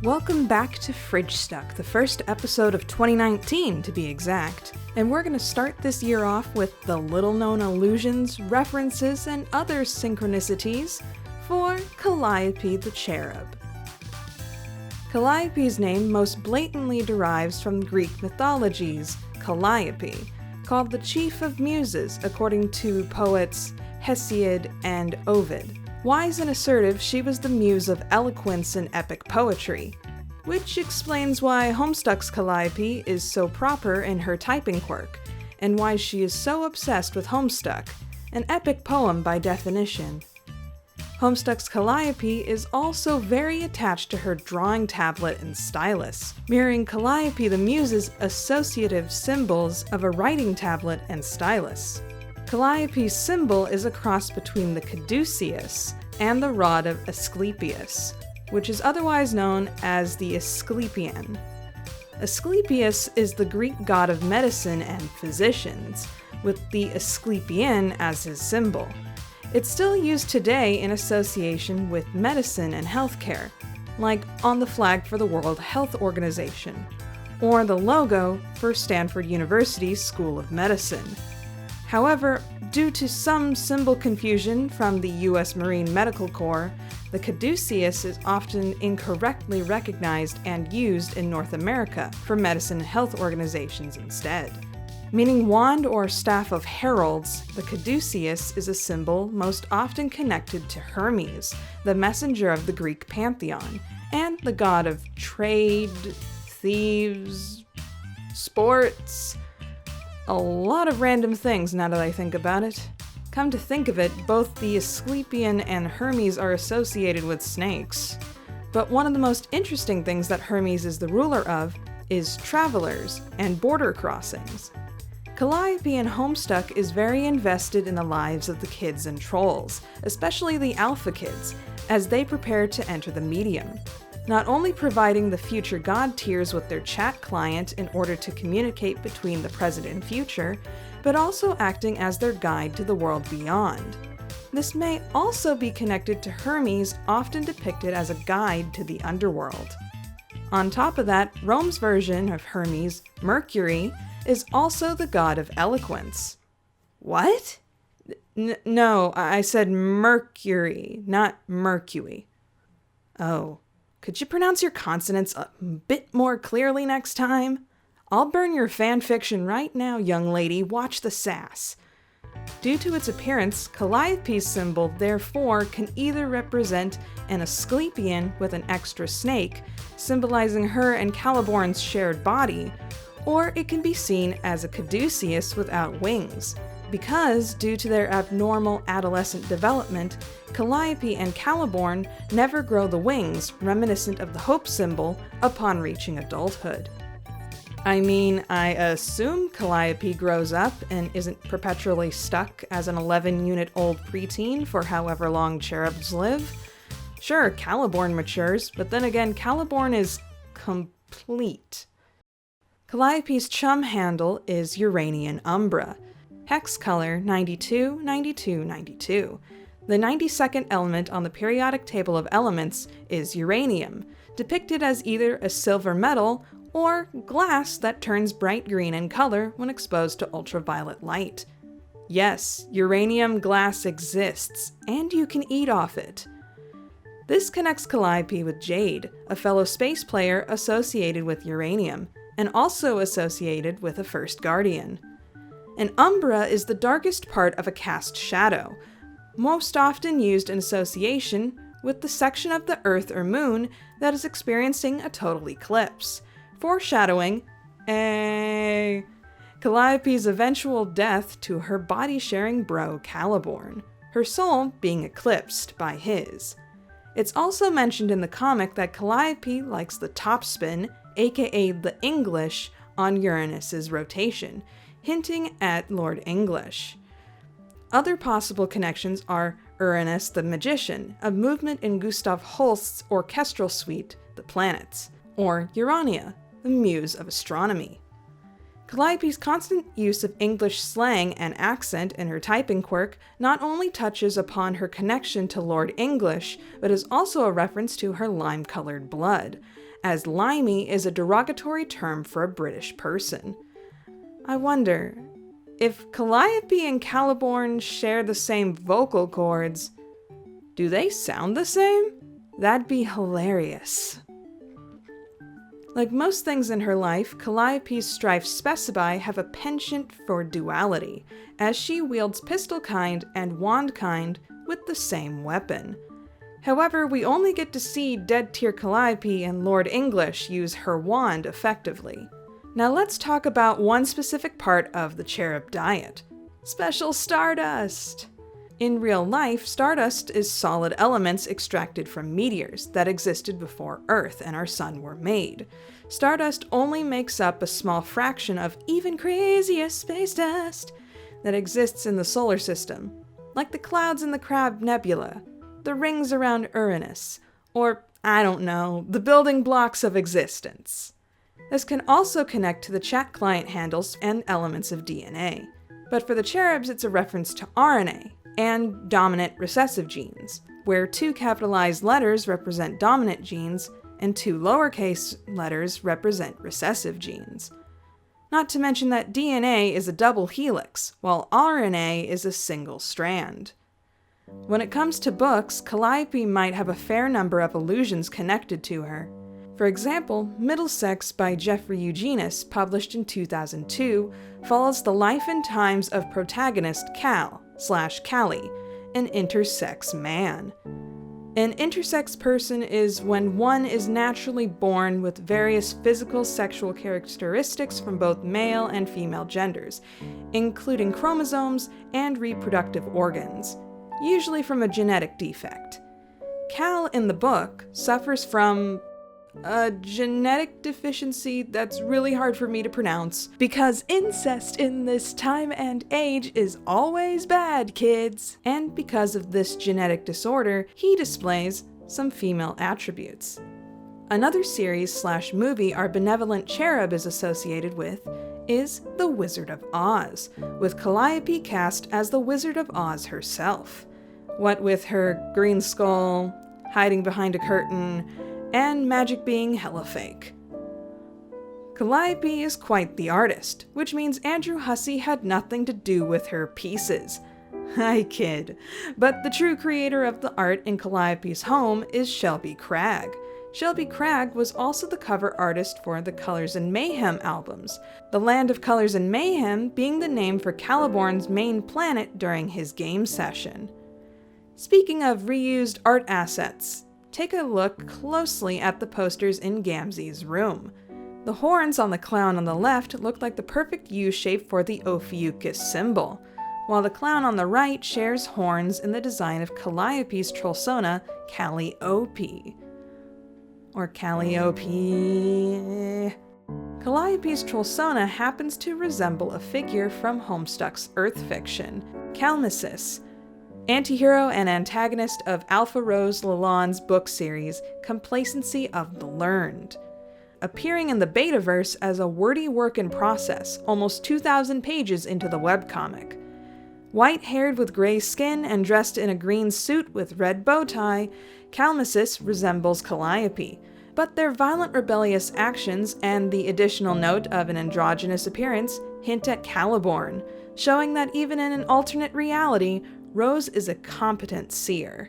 Welcome back to Fridgestuck, the first episode of 2019 to be exact, and we're going to start this year off with the little-known allusions, references, and other synchronicities for Calliope the Cherub. Calliope's name most blatantly derives from Greek mythologies, Calliope, called the chief of muses according to poets Hesiod and Ovid. Wise and assertive, she was the muse of eloquence and epic poetry, which explains why Homestuck's Calliope is so proper in her typing quirk, and why she is so obsessed with Homestuck, an epic poem by definition. Homestuck's Calliope is also very attached to her drawing tablet and stylus, mirroring Calliope the Muse's associative symbols of a writing tablet and stylus. Calliope's symbol is a cross between the caduceus and the rod of Asclepius, which is otherwise known as the Asclepian. Asclepius is the Greek god of medicine and physicians, with the Asclepian as his symbol. It's still used today in association with medicine and healthcare, like on the flag for the World Health Organization, or the logo for Stanford University's School of Medicine. However, due to some symbol confusion from the U.S. Marine Medical Corps, the caduceus is often incorrectly recognized and used in North America for medicine and health organizations instead. Meaning wand or staff of heralds, the caduceus is a symbol most often connected to Hermes, the messenger of the Greek pantheon, and the god of trade, thieves, sports, a lot of random things now that I think about it. Come to think of it, both the Asclepian and Hermes are associated with snakes. But one of the most interesting things that Hermes is the ruler of is travelers and border crossings. Calliope in Homestuck is very invested in the lives of the kids and trolls, especially the alpha kids, as they prepare to enter the medium. Not only providing the future god tiers with their chat client in order to communicate between the present and future, but also acting as their guide to the world beyond. This may also be connected to Hermes, often depicted as a guide to the underworld. On top of that, Rome's version of Hermes, Mercury, is also the god of eloquence. What? No, I said Mercury, not Mercury. Oh. Could you pronounce your consonants a bit more clearly next time? I'll burn your fanfiction right now, young lady. Watch the sass. Due to its appearance, Calliope's symbol therefore can either represent an Asclepian with an extra snake, symbolizing her and Caliborn's shared body, or it can be seen as a caduceus without wings, because due to their abnormal adolescent development, Calliope and Caliborn never grow the wings, reminiscent of the hope symbol, upon reaching adulthood. I mean, I assume Calliope grows up and isn't perpetually stuck as an 11-unit-old preteen for however long cherubs live. Sure, Caliborn matures, but then again, Caliborn is complete. Calliope's chum handle is Uranian Umbra. Hex color 92, 92, 92. The 92nd element on the periodic table of elements is uranium, depicted as either a silver metal or glass that turns bright green in color when exposed to ultraviolet light. Yes, uranium glass exists, and you can eat off it. This connects Calliope with Jade, a fellow space player associated with uranium, and also associated with a first guardian. An umbra is the darkest part of a cast shadow, most often used in association with the section of the Earth or Moon that is experiencing a total eclipse, foreshadowing Calliope's eventual death to her body-sharing bro Caliborn, her soul being eclipsed by his. It's also mentioned in the comic that Calliope likes the topspin, aka the English, on Uranus's rotation, hinting at Lord English. Other possible connections are Uranus the Magician, a movement in Gustav Holst's orchestral suite, The Planets, or Urania, the Muse of Astronomy. Calliope's constant use of English slang and accent in her typing quirk not only touches upon her connection to Lord English, but is also a reference to her lime-colored blood, as limey is a derogatory term for a British person. I wonder, if Calliope and Caliborn share the same vocal cords, do they sound the same? That'd be hilarious. Like most things in her life, Calliope's strife specibi have a penchant for duality, as she wields pistol kind and wand kind with the same weapon. However, we only get to see dead tier Calliope and Lord English use her wand effectively. Now let's talk about one specific part of the Cherub diet: special stardust! In real life, stardust is solid elements extracted from meteors that existed before Earth and our sun were made. Stardust only makes up a small fraction of even crazier space dust that exists in the solar system, like the clouds in the Crab Nebula, the rings around Uranus, or, I don't know, the building blocks of existence. This can also connect to the chat client handles and elements of DNA. But for the Cherubs, it's a reference to RNA and dominant recessive genes, where 2 capitalized letters represent dominant genes and 2 lowercase letters represent recessive genes. Not to mention that DNA is a double helix, while RNA is a single strand. When it comes to books, Calliope might have a fair number of illusions connected to her. For example, Middlesex by Jeffrey Eugenius, published in 2002, follows the life and times of protagonist Callie, an intersex man. An intersex person is when one is naturally born with various physical sexual characteristics from both male and female genders, including chromosomes and reproductive organs, usually from a genetic defect. Cal in the book suffers from a genetic deficiency that's really hard for me to pronounce, because incest in this time and age is always bad, kids. And because of this genetic disorder, he displays some female attributes. Another series/movie our benevolent Cherub is associated with is The Wizard of Oz, with Calliope cast as the Wizard of Oz herself. What with her green skull, hiding behind a curtain, and magic being hella fake. Calliope is quite the artist, which means Andrew Hussey had nothing to do with her pieces. I kid, but the true creator of the art in Calliope's home is Shelby Cragg. Shelby Cragg was also the cover artist for the Colors and Mayhem albums, the Land of Colors and Mayhem being the name for Caliborn's main planet during his game session. Speaking of reused art assets, take a look closely at the posters in Gamzee's room. The horns on the clown on the left look like the perfect U shape for the Ophiuchus symbol, while the clown on the right shares horns in the design of Calliope's trollsona, Calliope. Or Calliope. Calliope's trollsona happens to resemble a figure from Homestuck's Earth fiction, Calmesis, antihero and antagonist of Alpha Rose Lalonde's book series, Complacency of the Learned. Appearing in the Betaverse as a wordy work in process, almost 2,000 pages into the webcomic. White-haired with gray skin and dressed in a green suit with red bow tie, Calmesis resembles Calliope, but their violent rebellious actions and the additional note of an androgynous appearance hint at Caliborn, showing that even in an alternate reality, Rose is a competent seer.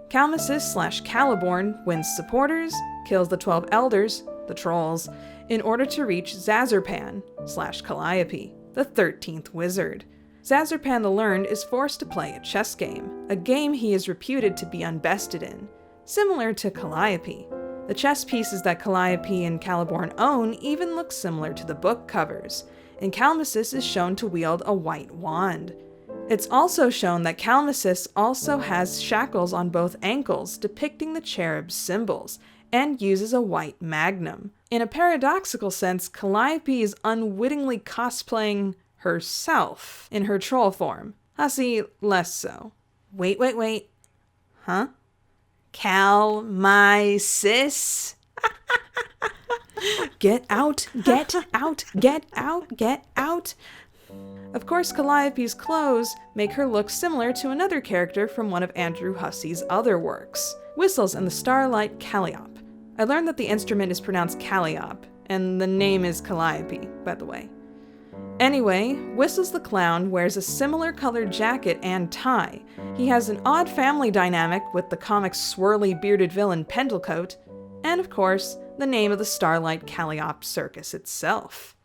Calmesis/Caliborn wins supporters, kills the 12 elders, the trolls, in order to reach Zazarpan/Calliope, the 13th wizard. Zazarpan the Learned is forced to play a chess game, a game he is reputed to be unbested in, similar to Calliope. The chess pieces that Calliope and Caliborn own even look similar to the book covers, and Calmesis is shown to wield a white wand. It's also shown that Calmesis also has shackles on both ankles depicting the cherub's symbols, and uses a white magnum. In a paradoxical sense, Calliope is unwittingly cosplaying herself in her troll form. Hussey, less so. Wait. Huh? Cal, my sis? Get out, get out, get out, get out. Of course, Calliope's clothes make her look similar to another character from one of Andrew Hussey's other works, Whistles and the Starlight Calliope. I learned that the instrument is pronounced Calliope, and the name is Calliope, by the way. Anyway, Whistles the Clown wears a similar colored jacket and tie. He has an odd family dynamic with the comic's swirly bearded villain Pendlecoat, and of course, the name of the Starlight Calliope Circus itself.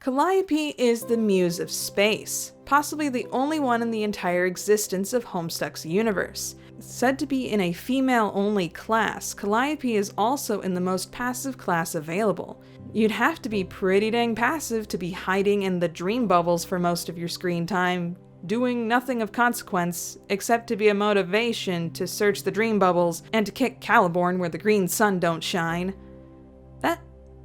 Calliope is the muse of space, possibly the only one in the entire existence of Homestuck's universe. Said to be in a female-only class, Calliope is also in the most passive class available. You'd have to be pretty dang passive to be hiding in the dream bubbles for most of your screen time, doing nothing of consequence except to be a motivation to search the dream bubbles and to kick Caliborn where the green sun don't shine. That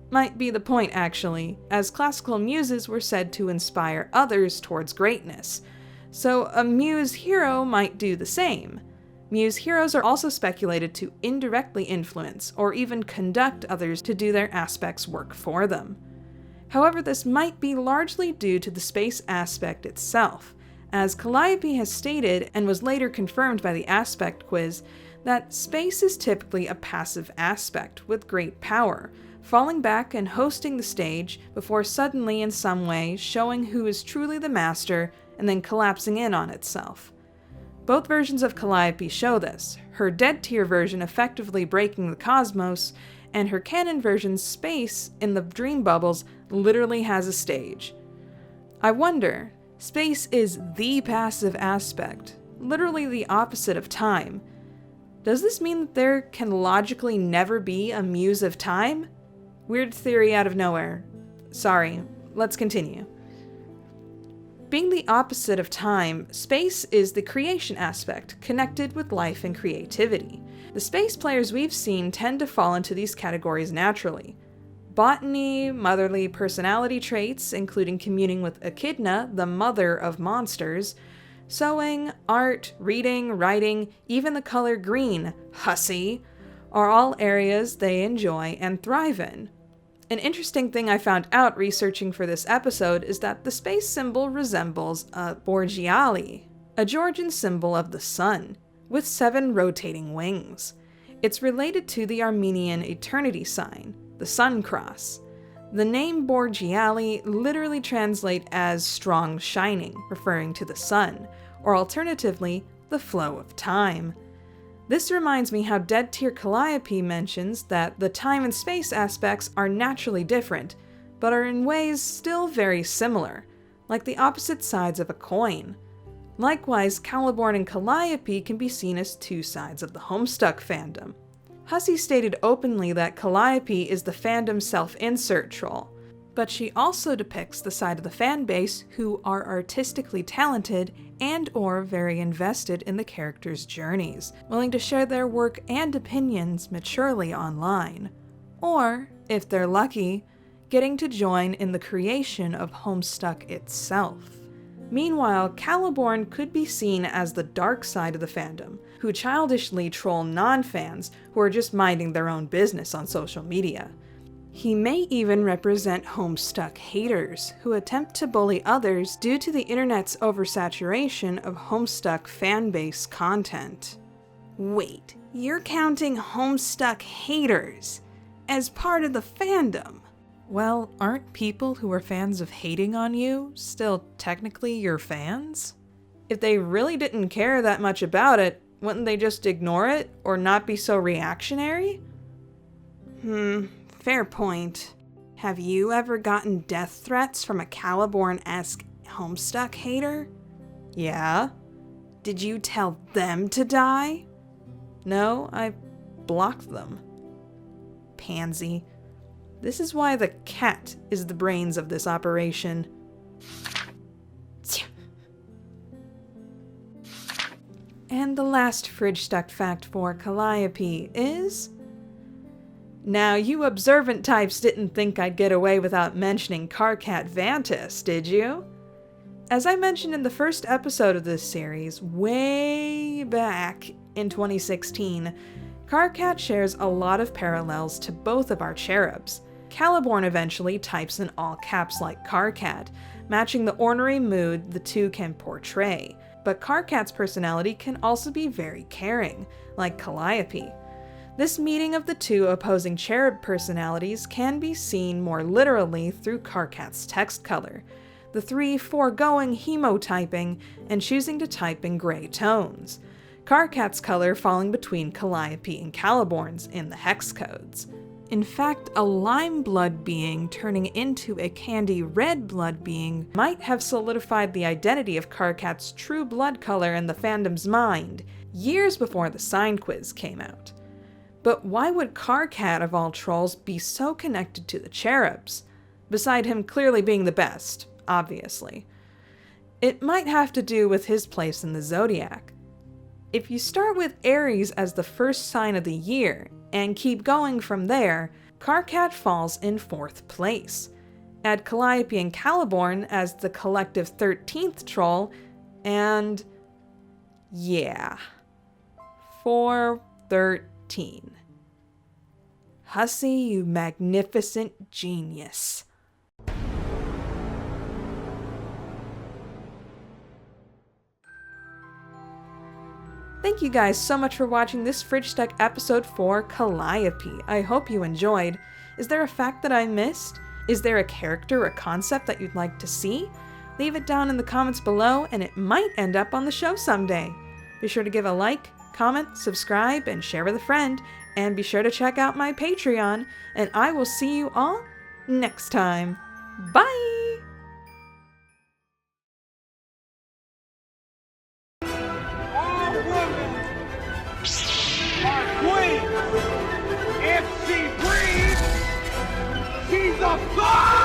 might be the point, actually, as classical muses were said to inspire others towards greatness, so a muse hero might do the same. Muse heroes are also speculated to indirectly influence or even conduct others to do their aspect's work for them. However, this might be largely due to the space aspect itself, as Calliope has stated, and was later confirmed by the aspect quiz, that space is typically a passive aspect with great power, falling back and hosting the stage before suddenly in some way showing who is truly the master and then collapsing in on itself. Both versions of Calliope show this, her dead tier version effectively breaking the cosmos, and her canon version space in the dream bubbles literally has a stage. I wonder, space is the passive aspect, literally the opposite of time. Does this mean that there can logically never be a muse of time? Weird theory out of nowhere. Sorry, let's continue. Being the opposite of time, space is the creation aspect, connected with life and creativity. The space players we've seen tend to fall into these categories naturally. Botany, motherly personality traits, including communing with Echidna, the mother of monsters, sewing, art, reading, writing, even the color green, Hussey, are all areas they enjoy and thrive in. An interesting thing I found out researching for this episode is that the space symbol resembles a Borealis, a Georgian symbol of the sun, with 7 rotating wings. It's related to the Armenian eternity sign, the sun cross. The name Borealis literally translates as strong shining, referring to the sun, or alternatively, the flow of time. This reminds me how Dead Tier Calliope mentions that the time and space aspects are naturally different, but are in ways still very similar, like the opposite sides of a coin. Likewise, Caliborn and Calliope can be seen as 2 sides of the Homestuck fandom. Hussey stated openly that Calliope is the fandom self-insert troll, but she also depicts the side of the fanbase who are artistically talented and or very invested in the characters' journeys, willing to share their work and opinions maturely online. Or, if they're lucky, getting to join in the creation of Homestuck itself. Meanwhile, Caliborn could be seen as the dark side of the fandom, who childishly troll non-fans who are just minding their own business on social media. He may even represent Homestuck haters, who attempt to bully others due to the internet's oversaturation of Homestuck fanbase content. Wait, you're counting Homestuck haters as part of the fandom? Well, aren't people who are fans of hating on you still technically your fans? If they really didn't care that much about it, wouldn't they just ignore it or not be so reactionary? Fair point. Have you ever gotten death threats from a Caliborn-esque Homestuck hater? Yeah. Did you tell them to die? No, I blocked them. Pansy. This is why the cat is the brains of this operation. And the last Fridgestuck fact for Calliope is... Now, you observant types didn't think I'd get away without mentioning Karkat Vantis, did you? As I mentioned in the first episode of this series, way back in 2016, Karkat shares a lot of parallels to both of our cherubs. Caliborn eventually types in all caps like Karkat, matching the ornery mood the two can portray. But Karkat's personality can also be very caring, like Calliope. This meeting of the two opposing cherub personalities can be seen more literally through Karkat's text color, the three foregoing hemotyping and choosing to type in gray tones, Karkat's color falling between Calliope and Caliborn's in the hex codes. In fact, a lime blood being turning into a candy red blood being might have solidified the identity of Karkat's true blood color in the fandom's mind, years before the sign quiz came out. But why would Karkat, of all trolls, be so connected to the cherubs? Beside him clearly being the best, obviously. It might have to do with his place in the zodiac. If you start with Aries as the first sign of the year, and keep going from there, Karkat falls in 4th place. Add Calliope and Caliborn as the collective 13th troll, and yeah. 413. Hussy, you magnificent genius. Thank you guys so much for watching this Fridgestuck episode for Calliope. I hope you enjoyed. Is there a fact that I missed? Is there a character or concept that you'd like to see? Leave it down in the comments below and it might end up on the show someday. Be sure to give a like, comment, subscribe, and share with a friend. And be sure to check out my Patreon, and I will see you all next time. Bye! If she breathes, she's a god!